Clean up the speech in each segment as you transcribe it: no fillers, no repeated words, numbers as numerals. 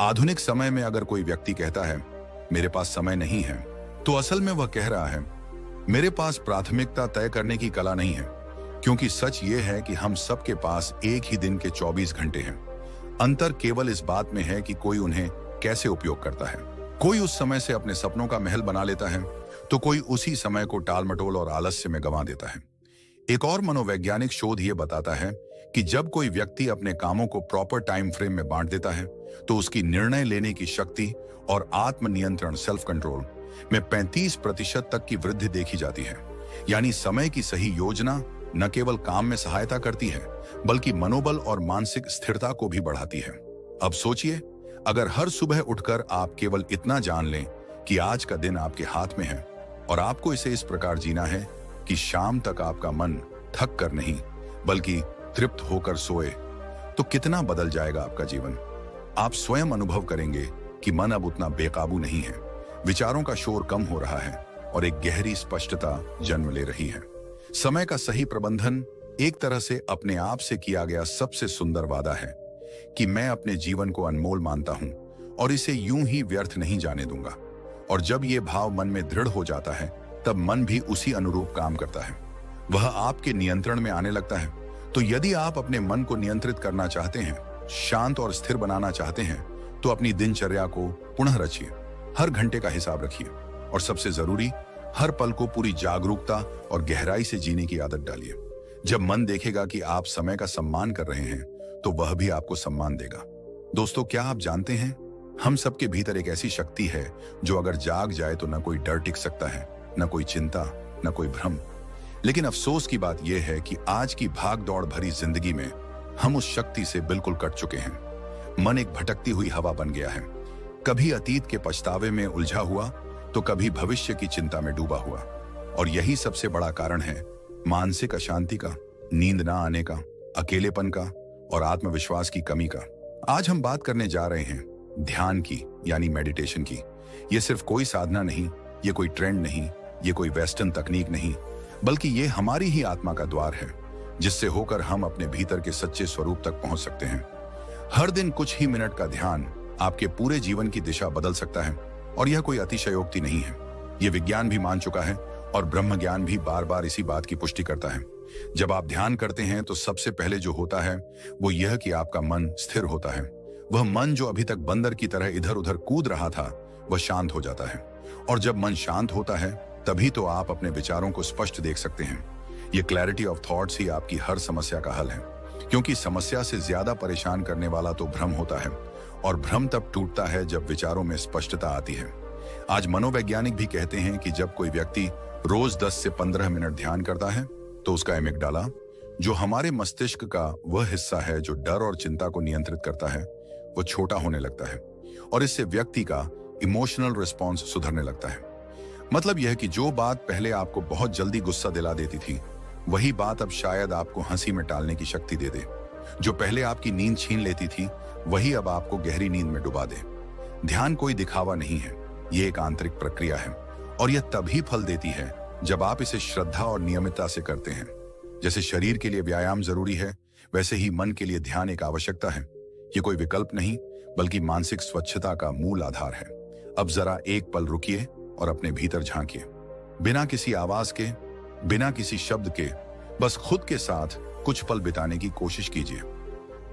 आधुनिक समय में अगर कोई व्यक्ति कहता है मेरे पास समय नहीं है, तो असल में वह कह रहा है मेरे पास प्राथमिकता तय करने की कला नहीं है। क्योंकि सच ये है कि हम सबके पास एक ही दिन के 24 घंटे हैं। अंतर केवल इस बात में है कि कोई उन्हें कैसे उपयोग करता है। कोई उस समय से अपने सपनों का महल बना लेता है, तो कोई उसी समय को टालमटोल और आलस्य में गंवा देता है। एक और मनोवैज्ञानिक शोध ये बताता है कि जब कोई व्यक्ति अपने कामों को प्रॉपर टाइम फ्रेम में बांट देता है, तो उसकी निर्णय लेने की शक्ति और आत्मनियंत्रण सेल्फ कंट्रोल में 35% तक की वृद्धि देखी जाती है। यानी समय की सही योजना न केवल काम में सहायता करती है, बल्कि मनोबल और मानसिक स्थिरता को भी बढ़ाती है। अब सोचिए, अगर हर सुबह उठकर आप केवल इतना जान लें कि आज का दिन आपके हाथ में है और आपको इसे इस प्रकार जीना है कि शाम तक आपका मन थक कर नहीं बल्कि तृप्त होकर सोए, तो कितना बदल जाएगा आपका जीवन। आप स्वयं अनुभव करेंगे कि मन अब उतना बेकाबू नहीं है, विचारों का शोर कम हो रहा है और एक गहरी स्पष्टता जन्म ले रही है। समय का सही प्रबंधन एक तरह से अपने आप से किया गया सबसे सुंदर वादा है कि मैं अपने जीवन को अनमोल मानता हूं और इसे यूं ही व्यर्थ नहीं जाने दूंगा। और जब यह भाव मन में दृढ़ हो जाता है, तब मन भी उसी अनुरूप काम करता है, वह आपके नियंत्रण में आने लगता है। तो यदि आप अपने मन को नियंत्रित करना चाहते हैं, शांत और स्थिर बनाना चाहते हैं, तो अपनी दिनचर्या को पुनः रचिए, हर घंटे का हिसाब रखिए और सबसे जरूरी, हर पल को पूरी जागरूकता और गहराई से जीने की आदत डालिए। जब मन देखेगा कि आप समय का सम्मान कर रहे हैं, तो वह भी आपको सम्मान देगा। दोस्तों, क्या आप जानते हैं, हम सबके भीतर एक ऐसी शक्ति है जो अगर जाग जाए तो न कोई डर टिक सकता है, न कोई चिंता, न कोई भ्रम। लेकिन अफसोस की बात यह है कि आज की भाग दौड़ भरी जिंदगी में हम उस शक्ति से बिल्कुल कट चुके हैं। मन एक भटकती हुई हवा बन गया है, कभी अतीत के पछतावे में उलझा हुआ, तो कभी भविष्य की चिंता में डूबा हुआ। और यही सबसे बड़ा कारण है मानसिक अशांति का, नींद ना आने का, अकेलेपन का और आत्मविश्वास की कमी का। आज हम बात करने जा रहे हैं ध्यान की, यानी मेडिटेशन की। ये सिर्फ कोई साधना नहीं, ये कोई ट्रेंड नहीं, ये कोई वेस्टर्न तकनीक नहीं, बल्कि ये हमारी ही आत्मा का द्वार है, जिससे होकर हम अपने भीतर के सच्चे स्वरूप तक पहुंच सकते हैं। हर दिन कुछ ही मिनट का ध्यान आपके पूरे जीवन की दिशा बदल सकता है। और यह कोई अतिशयोक्ति नहीं है, यह विज्ञान भी मान चुका है और ब्रह्म ज्ञान भी बार बार इसी बात की पुष्टि करता है। जब आप ध्यान करते हैं, तो सबसे पहले जो होता है वो यह कि आपका मन स्थिर होता है। वह मन जो अभी तक बंदर की तरह इधर उधर कूद रहा था, वह शांत हो जाता है। और जब मन शांत होता है, तभी तो आप अपने विचारों को स्पष्ट देख सकते हैं। ये क्लैरिटी ऑफ थॉट्स ही आपकी हर समस्या का हल है। क्योंकि समस्या से ज्यादा परेशान करने वाला तो भ्रम होता है, और भ्रम तब टूटता है जब विचारों में स्पष्टता आती है। आज मनोवैज्ञानिक भी कहते हैं कि जब कोई व्यक्ति रोज 10 से 15 मिनट ध्यान करता है, तो उसका एमिगडाला, जो हमारे मस्तिष्क का वह हिस्सा है जो डर और चिंता को नियंत्रित करता है, वो छोटा होने लगता है। और इससे व्यक्ति का इमोशनल रिस्पॉन्स सुधरने लगता है। मतलब यह कि जो बात पहले आपको बहुत जल्दी गुस्सा दिला देती थी, वही बात अब शायद आपको हंसी में टालने की शक्ति दे दे। जो पहले आपकी नींद छीन लेती थी, वही अब आपको गहरी नींद में डुबा दे। ध्यान कोई दिखावा नहीं है, ये एक आंतरिक प्रक्रिया है, और यह तभी फल देती है जब आप इसे श्रद्धा और नियमितता से करते हैं। जैसे शरीर के लिए व्यायाम जरूरी है, वैसे ही मन के लिए ध्यान एक आवश्यकता है। ये कोई विकल्प नहीं, बल्कि मानसिक स्वच्छता का मूल आधार है। अब जरा एक पल रुकिए और अपने भीतर झांकिए, बिना किसी आवाज के, बिना किसी शब्द के, बस खुद के साथ कुछ पल बिताने की कोशिश कीजिए।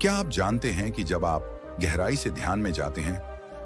क्या आप जानते हैं कि जब आप गहराई से ध्यान में जाते हैं,